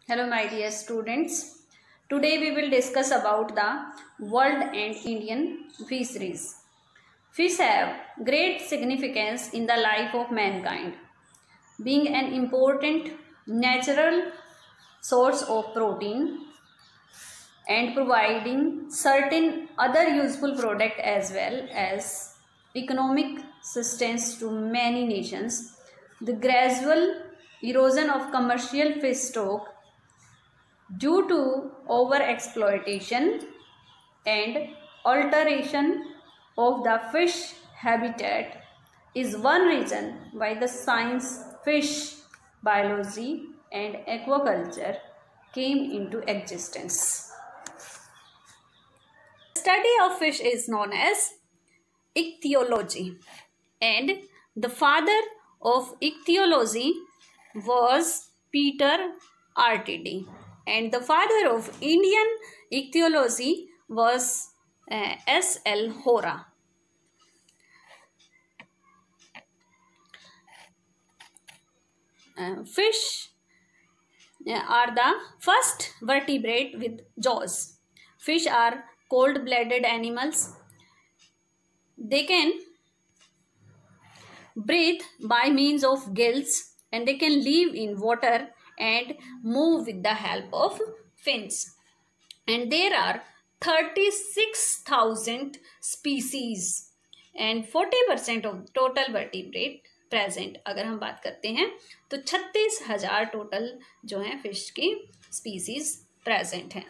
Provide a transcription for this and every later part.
Hello my dear students. Today we will discuss about the world and Indian fisheries. Fish have great significance in the life of mankind, being an important natural source of protein and providing certain other useful products as well as economic sustenance to many nations. The gradual erosion of commercial fish stock due to overexploitation and alteration of the fish habitat is one reason why the science fish biology and aquaculture came into existence. The study of fish is known as ichthyology, and the father of ichthyology was Peter RTD. And the father of Indian ichthyology was S.L. Hora. Fish are the first vertebrate with jaws. Fish are cold-blooded animals. They can breathe by means of gills, and they can live in water and move with the help of fins. And there are 36,000 species and 40% of total vertebrate present. अगर हम बात करते हैं तो 36,000 total जो है fish की species present हैं.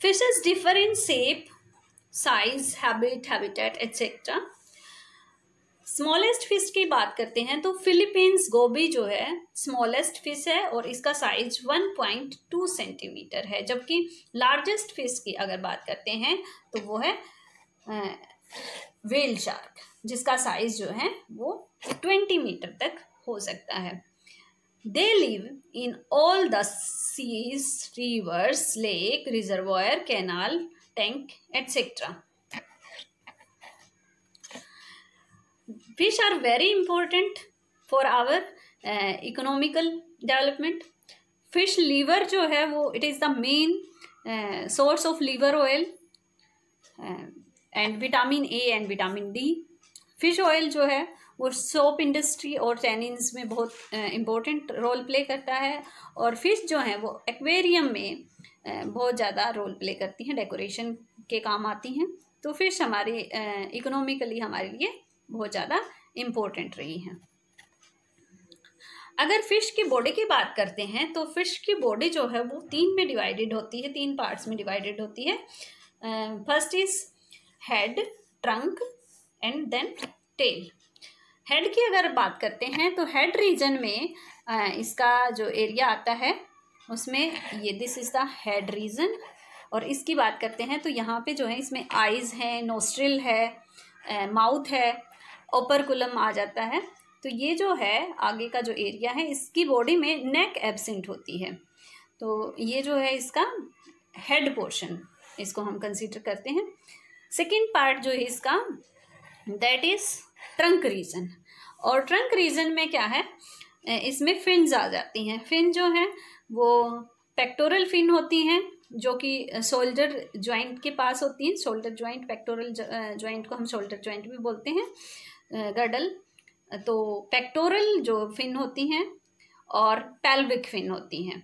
Fishes differ in shape, size, habitat, etc. Smallest fish की बात करते हैं तो फिलीपींस गोबी जो है स्मॉलेस्ट फिश है और इसका साइज 1.2 सेंटीमीटर है, जबकि लार्जेस्ट फिश की अगर बात करते हैं तो वो है व्हेल शार्क, जिसका साइज जो है वो 20 मीटर तक हो सकता है. They live in all the seas, rivers, lake, reservoir, canal, tank etcetera. Fish are very important for our economical development. Fish liver जो है वो it is the main source of liver oil and vitamin A and vitamin D. Fish oil जो है वो soap industry और tannins में बहुत important role play करता है, और फिश जो है वो एक्वेरियम में बहुत ज़्यादा रोल प्ले करती हैं, डेकोरेशन के काम आती हैं. तो फिश हमारी इकोनॉमिकली हमारे लिए बहुत ज़्यादा इम्पोर्टेंट रही हैं. अगर फिश की बॉडी की बात करते हैं तो फिश की बॉडी जो है वो तीन में डिवाइडेड होती है, तीन पार्ट्स में डिवाइडेड होती है. First is head, trunk and then tail. Head की अगर बात करते हैं तो हेड रीजन में इसका जो एरिया आता है उसमें ये this is the head region. और इसकी बात करते हैं तो यहाँ पे जो है इसमें आइज़ है, नोस्ट्रिल है, माउथ है, ओपरकुलम आ जाता है. तो ये जो है आगे का जो एरिया है इसकी बॉडी में नेक एब्सेंट होती है. तो ये जो है इसका हेड पोर्शन, इसको हम कंसीडर करते हैं. सेकेंड पार्ट जो है इसका दैट इज ट्रंक रीजन. और ट्रंक रीजन में क्या है, इसमें फिन्स आ जाती हैं. फिन जो है वो पेक्टोरल फिन होती हैं जो कि शोल्डर ज्वाइंट के पास होती हैं. शोल्डर ज्वाइंट, पेक्टोरल ज्वाइंट को हम शोल्डर ज्वाइंट भी बोलते हैं, गर्डल. तो पेक्टोरल जो फिन होती हैं और पेल्विक फिन होती हैं.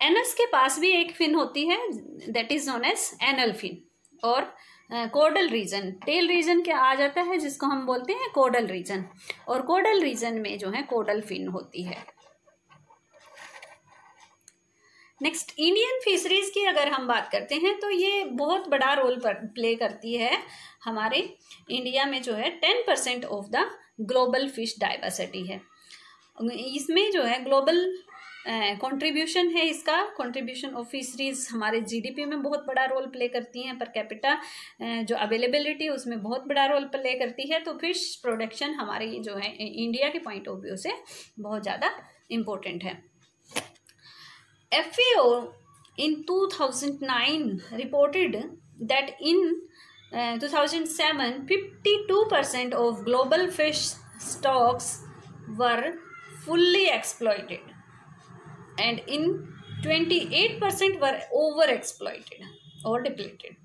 एनस के पास भी एक फिन होती है that is known as anal fin. और कोडल रीजन, टेल रीजन क्या आ जाता है जिसको हम बोलते हैं कोडल रीजन. और कोडल रीजन में जो है कोडल फिन होती है. नेक्स्ट इंडियन फिशरीज की अगर हम बात करते हैं तो ये बहुत बड़ा रोल प्ले करती है. हमारे इंडिया में जो है 10% of the global fish diversity है. इसमें जो है ग्लोबल कंट्रीब्यूशन है, इसका कंट्रीब्यूशन ऑफ फिशरीज हमारे जीडीपी में बहुत बड़ा रोल प्ले करती हैं. पर कैपिटा जो अवेलेबिलिटी उसमें बहुत बड़ा रोल प्ले करती है. तो फिश प्रोडक्शन हमारे जो है इंडिया के पॉइंट ऑफ व्यू से बहुत ज़्यादा इम्पोर्टेंट है. FAO in 2009 reported that in 2007 52% of global fish stocks were fully exploited. And in 28% were over exploited और डिप्लीटेड।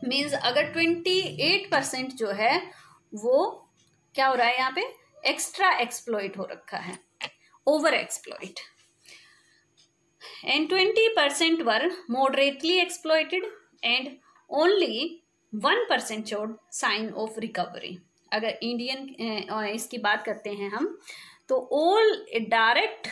मीन्स अगर 28% जो है वो क्या हो रहा है यहाँ पे, एक्स्ट्रा एक्सप्लॉइट हो रखा है, over exploit, and 20% were moderately exploited and only 1% showed sign of recovery. अगर इंडियन इसकी बात करते हैं हम, तो all direct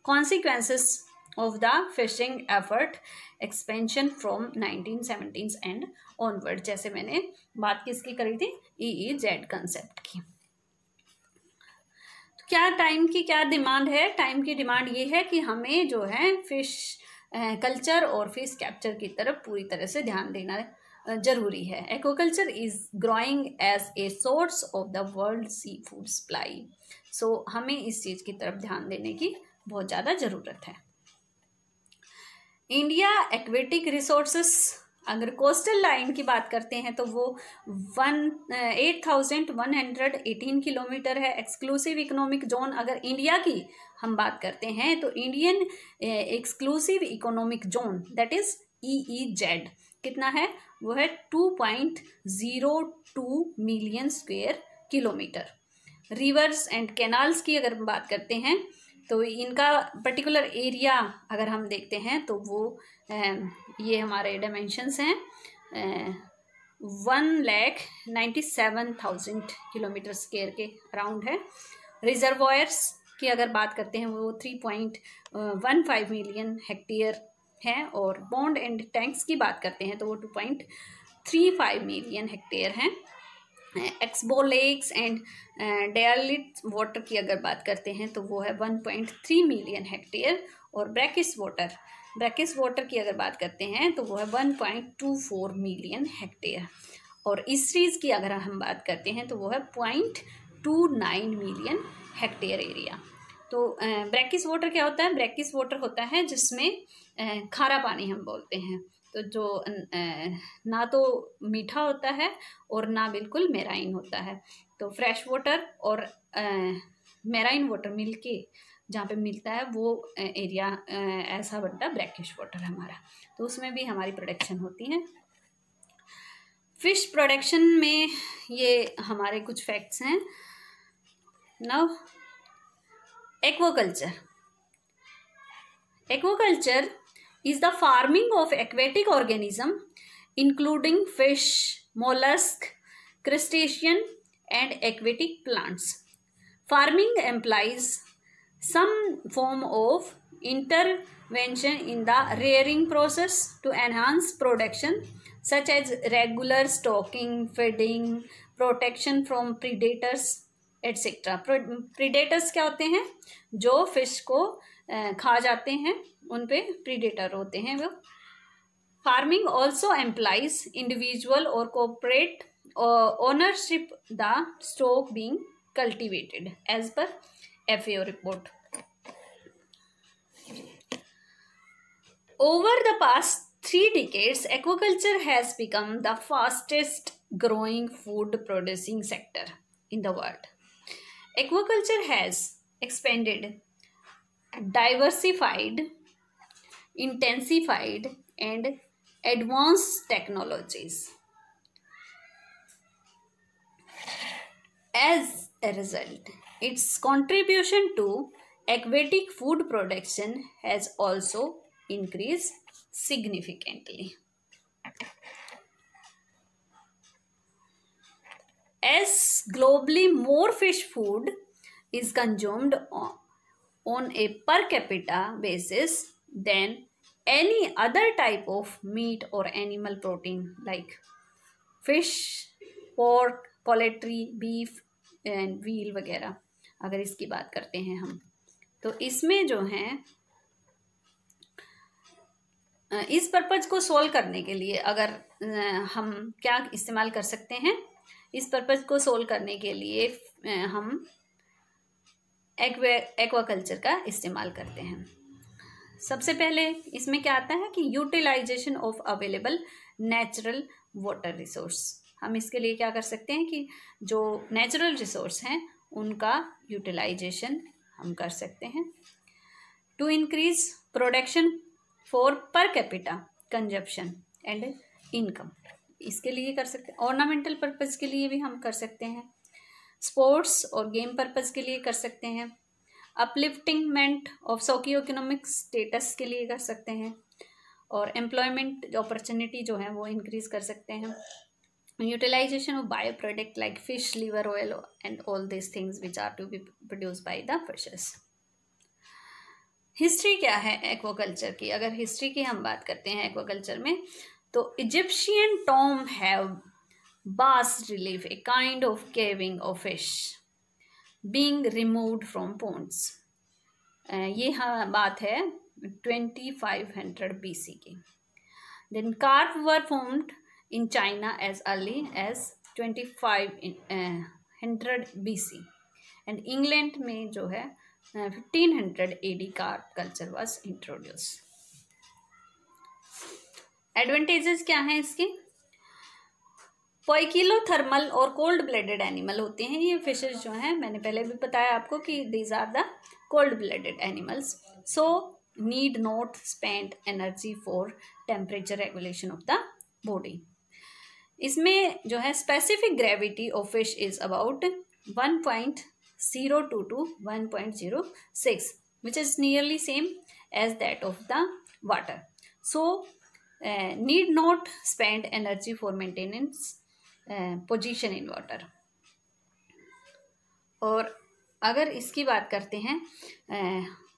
consequences of the fishing effort expansion from 1970s and onward। जैसे मैंने बात किसकी करी थी, EEZ कंसेप्ट की। तो क्या टाइम की क्या डिमांड है, टाइम की डिमांड ये है कि हमें जो है फिश कल्चर और फिश कैप्चर की तरफ पूरी तरह से ध्यान देना जरूरी है। Aquaculture is growing as a source of the world seafood supply. So हमें इस चीज़ की तरफ ध्यान देने की बहुत ज़्यादा ज़रूरत है। इंडिया एक्वेटिक रिसोर्सेस, अगर कोस्टल लाइन की बात करते हैं तो वो 8,118 किलोमीटर है। एक्सक्लूसिव इकोनॉमिक जोन अगर इंडिया की हम बात करते हैं तो Indian exclusive economic zone that is EEZ कितना है, वो है 2.02 million square kilometre. Reverse and canals की अगर हम बात करते हैं तो इनका पर्टिकुलर एरिया अगर हम देखते हैं तो वो ये हमारे डायमेंशंस हैं 1,97,000 किलोमीटर स्क्वायर के अराउंड है। रिजर्वॉयर्स की अगर बात करते हैं वो 3.15 मिलियन हेक्टेयर हैं, और बॉन्ड एंड टैंक्स की बात करते हैं तो वो 2.35 मिलियन हेक्टेयर हैं। Oxbow lakes and derelict water की अगर बात करते हैं तो वो है 1.3 मिलियन हेक्टेयर, और ब्रैकिश वाटर की अगर बात करते हैं तो वो है 1.24 मिलियन हेक्टेयर, और ईस्ट्रीज की अगर हम बात करते हैं तो वो है 0.29 मिलियन हेक्टेयर एरिया। तो ब्रैकिश वाटर क्या होता है, ब्रैकिश वाटर होता है जिसमें खारा पानी हम बोलते हैं, तो जो ना तो मीठा होता है और ना बिल्कुल मेराइन होता है। तो फ्रेश वाटर और मेराइन वाटर मिलके जहाँ पे मिलता है वो एरिया ऐसा बनता है ब्रैकिश वाटर हमारा, तो उसमें भी हमारी प्रोडक्शन होती है। फिश प्रोडक्शन में ये हमारे कुछ फैक्ट्स हैं। Now aquaculture is the farming of aquatic organism including fish, mollusk, crustacean and aquatic plants. Farming implies some form of intervention in the rearing process to enhance production, such as regular stocking, feeding, protection from predators etc. Predators क्या होते हैं, जो fish को खा जाते हैं, उन पे प्रीडेटर होते हैं वो। फार्मिंग ऑल्सो एम्प्लाइज इंडिविजुअल और cooperate ownership the stock being cultivated as per FAO report. Over the past 3 decades, aquaculture has become the fastest growing food producing sector in the world. Aquaculture has expanded, diversified, intensified and advanced technologies. As a result, its contribution to aquatic food production has also increased significantly. As globally more fish food is consumed on a per capita basis than any other type of meat or animal protein like fish, pork, poultry, beef and veal वगैरह, अगर इसकी बात करते हैं हम तो इसमें जो है इस पर्पज को सोल्व करने के लिए अगर हम क्या इस्तेमाल कर सकते हैं, इस पर्पज को सोल्व करने के लिए हम एक्वाकल्चर का इस्तेमाल करते हैं। सबसे पहले इसमें क्या आता है कि utilization of available natural water resource. हम इसके लिए क्या कर सकते हैं कि जो नेचुरल रिसोर्स हैं उनका यूटिलाइजेशन हम कर सकते हैं। To increase production for per capita consumption and income, इसके लिए कर सकते हैं। ऑर्नामेंटल पर्पज़ के लिए भी हम कर सकते हैं, स्पोर्ट्स और गेम पर्पज़ के लिए कर सकते हैं, अपलिफ्टिंगमेंट ऑफ सोशियो इकोनॉमिक स्टेटस के लिए कर सकते हैं, और एम्प्लॉयमेंट अपॉर्चुनिटी जो है वो इंक्रीज कर सकते हैं, utilization of bio product like fish liver oil and all this things which are to be produce by the fishes. History क्या है एक्वाकल्चर की? अगर हिस्ट्री की हम बात करते हैं एक्वाकल्चर में, तो Egyptian tomb have bas relief, a kind of carving of fish being removed from ponds. ये हाँ बात है 2500 BC की। Then carp were formed in China as early as 2500 BC and England में जो है 1500 AD carp culture was introduce. Advantages क्या हैं इसके? पोइकिलोथर्मल और कोल्ड ब्लडेड एनिमल होते हैं ये फिशेज जो हैं, मैंने पहले भी बताया आपको कि these are the cold blooded animals, so need not spend energy for temperature regulation of the body. इसमें जो है specific gravity of fish is about 1.02 to 1.06 which is nearly same as that of the water, so need not spend energy for maintenance position in water। और अगर इसकी बात करते हैं,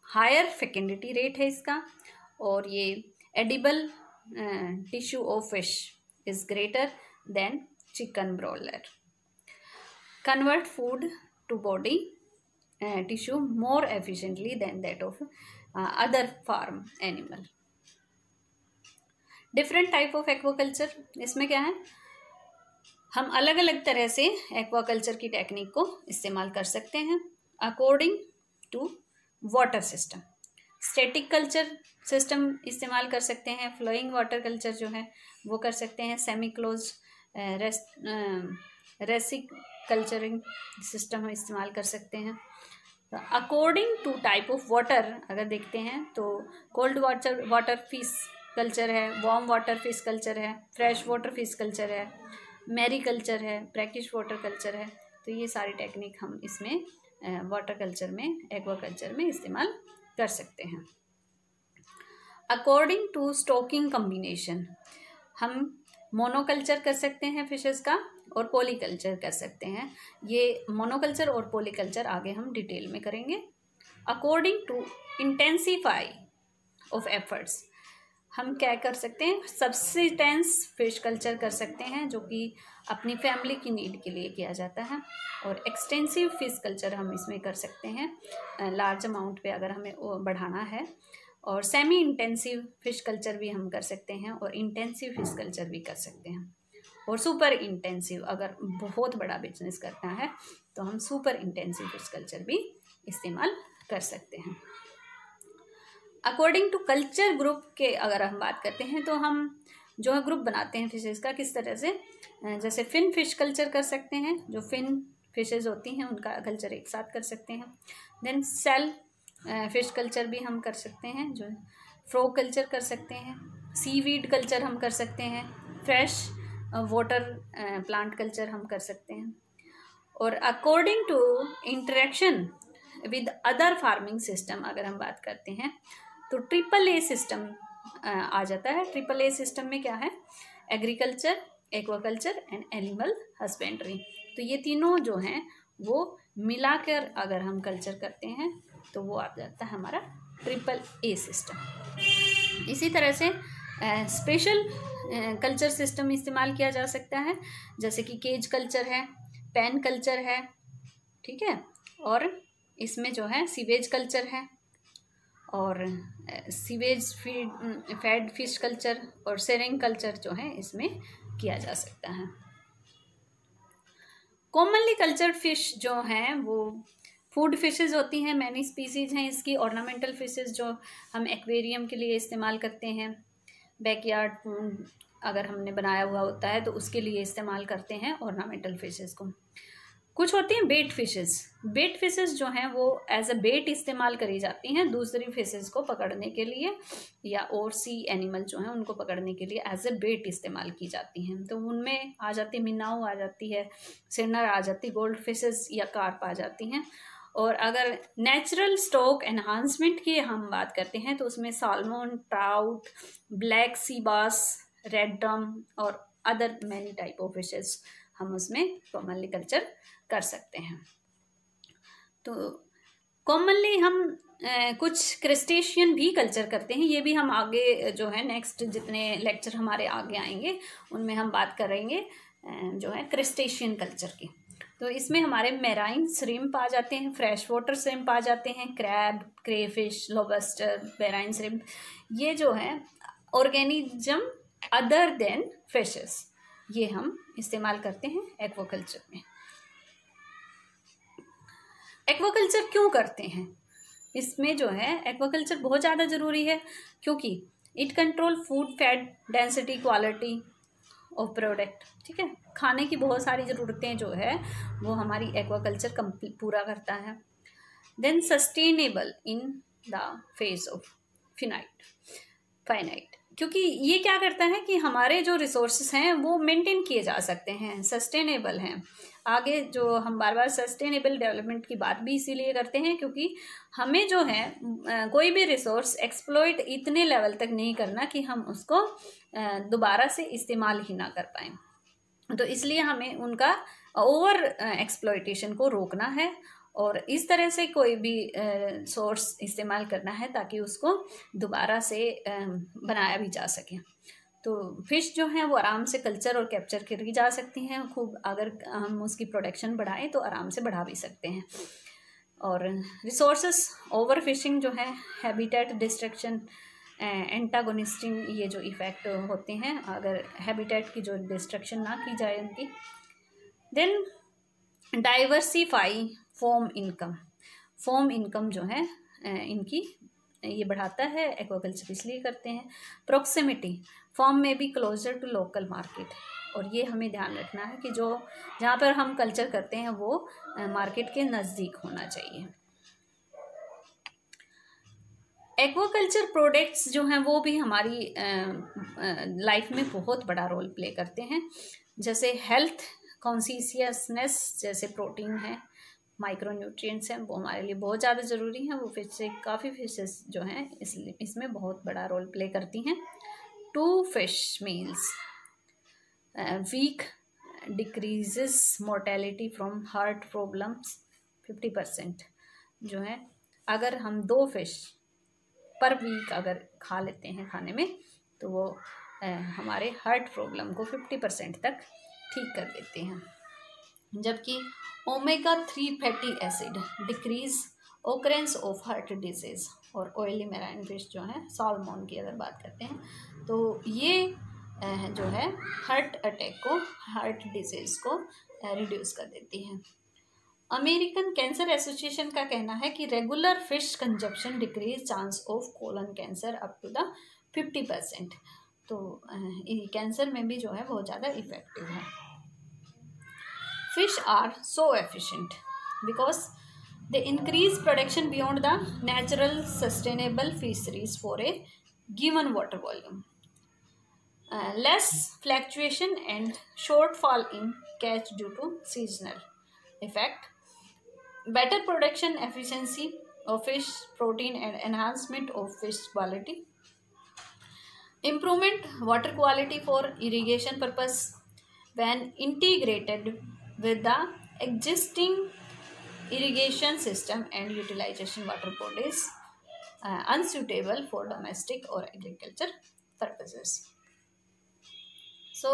higher फेकेंडिटी rate है इसका, और ये edible tissue of fish is greater than chicken broiler, convert food to body tissue more efficiently than that of other farm animal। Different type of aquaculture, इसमें क्या है, हम अलग अलग तरह से एक्वाकल्चर की टेक्निक को इस्तेमाल कर सकते हैं according to water system. Static culture system इस्तेमाल कर सकते हैं, फ्लोइंग वाटर कल्चर जो है वो कर सकते हैं, semi close recirculating system हम इस्तेमाल कर सकते हैं। According to type of water अगर देखते हैं तो कोल्ड वाटर फिश कल्चर है, वार्म वाटर फिश कल्चर है, फ्रेश वाटर फिश कल्चर है, मैरी कल्चर है, ब्रैकिश वाटर कल्चर है। तो ये सारी टेक्निक हम इसमें वाटर कल्चर में, एक्वाकल्चर में इस्तेमाल कर सकते हैं। अकॉर्डिंग टू स्टॉकिंग कम्बिनेशन हम मोनोकल्चर कर सकते हैं फिशेस का, और पॉलीकल्चर कर सकते हैं। ये मोनोकल्चर और पॉलीकल्चर आगे हम डिटेल में करेंगे। According to intensify of efforts हम क्या कर सकते हैं, सब्सिस्टेंस फिश कल्चर कर सकते हैं जो कि अपनी फैमिली की नीड के लिए किया जाता है, और एक्सटेंसिव फिश कल्चर हम इसमें कर सकते हैं लार्ज अमाउंट पे अगर हमें बढ़ाना है, और सेमी इंटेंसिव फिश कल्चर भी हम कर सकते हैं, और इंटेंसिव फिश कल्चर भी कर सकते हैं, और सुपर इंटेंसिव अगर बहुत बड़ा बिजनेस करना है तो हम सुपर इंटेंसिव फिश कल्चर भी इस्तेमाल कर सकते हैं। अकॉर्डिंग टू कल्चर ग्रुप के अगर हम बात करते हैं तो हम जो है ग्रुप बनाते हैं फिशेस का किस तरह से, जैसे फिन फिश कल्चर कर सकते हैं, जो फिन फिशेज होती हैं उनका कल्चर एक साथ कर सकते हैं। देन सेल फिश कल्चर भी हम कर सकते हैं, जो फ्रॉग कल्चर कर सकते हैं, सीवीड कल्चर हम कर सकते हैं, फ्रेश वाटर प्लांट कल्चर हम कर सकते हैं। और according to interaction with other farming system अगर हम बात करते हैं तो AAA सिस्टम आ जाता है। AAA सिस्टम में क्या है, agriculture, aquaculture and animal husbandry. तो ये तीनों जो हैं वो मिलाकर अगर हम कल्चर करते हैं तो वो आ जाता है हमारा AAA सिस्टम। इसी तरह से स्पेशल कल्चर सिस्टम इस्तेमाल किया जा सकता है, जैसे कि केज कल्चर है, पेन कल्चर है, ठीक है, और इसमें जो है सीवेज कल्चर है, और सीवेज फेड फिश कल्चर और सेरिंग कल्चर जो है इसमें किया जा सकता है। कॉमनली कल्चर्ड फिश जो हैं वो फूड फिशेज होती हैं, मैनी स्पीसीज हैं इसकी। ऑर्नामेंटल फिशेज जो हम एक्वेरियम के लिए इस्तेमाल करते हैं, बैकयार्ड अगर हमने बनाया हुआ होता है तो उसके लिए इस्तेमाल करते हैं ऑर्नामेंटल फिशेस को। कुछ होती हैं बेट फिशेस। बेट फिशेस जो हैं वो एज अ बेट इस्तेमाल करी जाती हैं दूसरी फिशेस को पकड़ने के लिए, या और सी एनिमल जो हैं उनको पकड़ने के लिए एज अ बेट इस्तेमाल की जाती हैं। तो उनमें आ जाती है मिनाऊ आ जाती है, सिनर आ जाती, गोल्ड फिशेस या कार्प आ जाती हैं। और अगर नेचुरल स्टॉक एनहांसमेंट की हम बात करते हैं तो उसमें साल्मन, ट्राउट, ब्लैक सी बास, रेड ड्रम और other many type of fishes हम उसमें कॉमनली कल्चर कर सकते हैं। तो कॉमनली हम कुछ क्रिस्टेशियन भी कल्चर करते हैं, ये भी हम आगे जो है नेक्स्ट जितने लेक्चर हमारे आगे आएंगे उनमें हम बात करेंगे जो है क्रिस्टेशियन कल्चर की। तो इसमें हमारे मेराइन श्रिम्प आ जाते हैं, फ्रेश वाटर श्रिम्प आ जाते हैं, crab, crayfish, lobster, marine shrimp, ये जो है ऑर्गेनिज्म अदर देन फिशेस, ये हम इस्तेमाल करते हैं एक्वाकल्चर में। एक्वाकल्चर क्यों करते हैं? इसमें जो है एक्वाकल्चर बहुत ज़्यादा ज़रूरी है क्योंकि it control food fat density quality of product. ठीक है, खाने की बहुत सारी ज़रूरतें जो है वो हमारी एक्वाकल्चर पूरा करता है। Then sustainable in the phase of finite, क्योंकि ये क्या करता है कि हमारे जो रिसोर्सेस हैं वो मेंटेन किए जा सकते हैं, सस्टेनेबल हैं। आगे जो हम बार बार सस्टेनेबल डेवलपमेंट की बात भी इसीलिए करते हैं क्योंकि हमें जो है कोई भी रिसोर्स एक्सप्लॉइट इतने लेवल तक नहीं करना कि हम उसको दोबारा से इस्तेमाल ही ना कर पाएँ। तो इसलिए हमें उनका ओवर एक्सप्लॉइटेशन को रोकना है और इस तरह से कोई भी सोर्स इस्तेमाल करना है ताकि उसको दोबारा से बनाया भी जा सके। तो फिश जो है वो आराम से कल्चर और कैप्चर करी जा सकती हैं खूब, अगर हम उसकी प्रोडक्शन बढ़ाएं तो आराम से बढ़ा भी सकते हैं। और रिसोर्सेस ओवर फिशिंग जो है, हैबिटेट डिस्ट्रक्शन, एंटागोनिस्टिंग, ये जो इफ़ेक्ट होते हैं अगर हैबिटेट की जो डिस्ट्रक्शन ना की जाए उनकी। Then diversify form income, form income जो है इनकी ये बढ़ाता है, एक्वाकल्चर इसलिए करते हैं। प्रोक्सिमिटी, फॉर्म में भी क्लोजर टू लोकल मार्केट, और ये हमें ध्यान रखना है कि जो जहाँ पर हम कल्चर करते हैं वो मार्केट के नज़दीक होना चाहिए। एक्वाकल्चर प्रोडक्ट्स जो हैं वो भी हमारी लाइफ में बहुत बड़ा रोल प्ले करते हैं, जैसे हेल्थ कॉन्शियसनेस, जैसे प्रोटीन है, माइक्रोन्यूट्रिएंट्स हैं, वो हमारे लिए बहुत ज़्यादा ज़रूरी हैं। वो फिश से काफ़ी फिशेस जो हैं इसमें बहुत बड़ा रोल प्ले करती हैं। 2 fish meals week decreases mortality from heart problems 50%। जो है अगर हम 2 फिश पर वीक अगर खा लेते हैं खाने में तो वो हमारे हार्ट प्रॉब्लम को 50% तक ठीक कर देते हैं। जबकि omega 3 fatty acid decrease occurrence of heart disease, और ऑयली मैराइन फिश जो है साल्मन की अगर बात करते हैं तो ये जो है हार्ट अटैक को, हार्ट डिजीज़ को रिड्यूस कर देती है। अमेरिकन कैंसर एसोसिएशन का कहना है कि regular fish consumption decrease chance of colon cancer up to the 50%। तो कैंसर में भी जो है बहुत ज़्यादा इफेक्टिव है। Fish are so efficient because they increase production beyond the natural sustainable fisheries for a given water volume. Less fluctuation and shortfall in catch due to seasonal effect. Better production efficiency of fish protein and enhancement of fish quality. Improvement water quality for irrigation purpose when integrated with the existing irrigation system and utilization water bodies unsuitable for domestic or agriculture purposes. So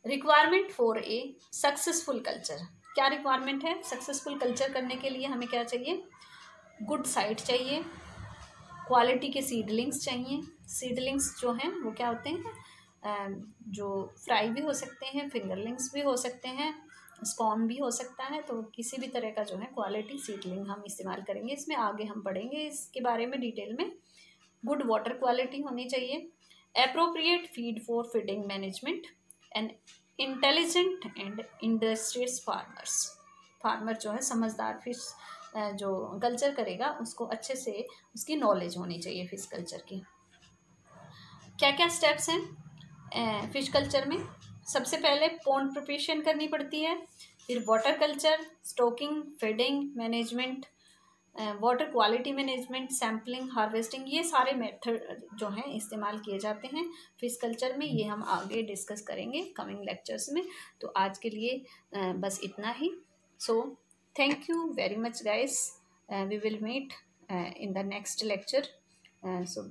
requirement for a successful culture, क्या requirement है? Successful culture करने के लिए हमें क्या चाहिए? Good site चाहिए, quality के सीडलिंग्स चाहिए। सीडलिंग्स जो हैं वो क्या होते हैं? जो फ्राई भी हो सकते हैं, फिंगरलिंग्स भी हो सकते हैं, स्पॉन भी हो सकता है। तो किसी भी तरह का जो है क्वालिटी सीडलिंग हम इस्तेमाल करेंगे। इसमें आगे हम पढ़ेंगे इसके बारे में डिटेल में। गुड वाटर क्वालिटी होनी चाहिए, appropriate feed for feeding management, and intelligent and industrious farmer जो है समझदार फिश जो कल्चर करेगा उसको अच्छे से उसकी नॉलेज होनी चाहिए फिश कल्चर की। क्या क्या स्टेप्स हैं फिश कल्चर में? सबसे पहले पॉन्ड प्रिपरेशन करनी पड़ती है, फिर water culture, stocking, feeding management, water quality management, sampling, harvesting, ये सारे मेथड जो हैं इस्तेमाल किए जाते हैं फिश कल्चर में। ये हम आगे डिस्कस करेंगे कमिंग लेक्चर्स में। तो आज के लिए बस इतना ही। So thank you very much guys, we will meet in the next lecture. So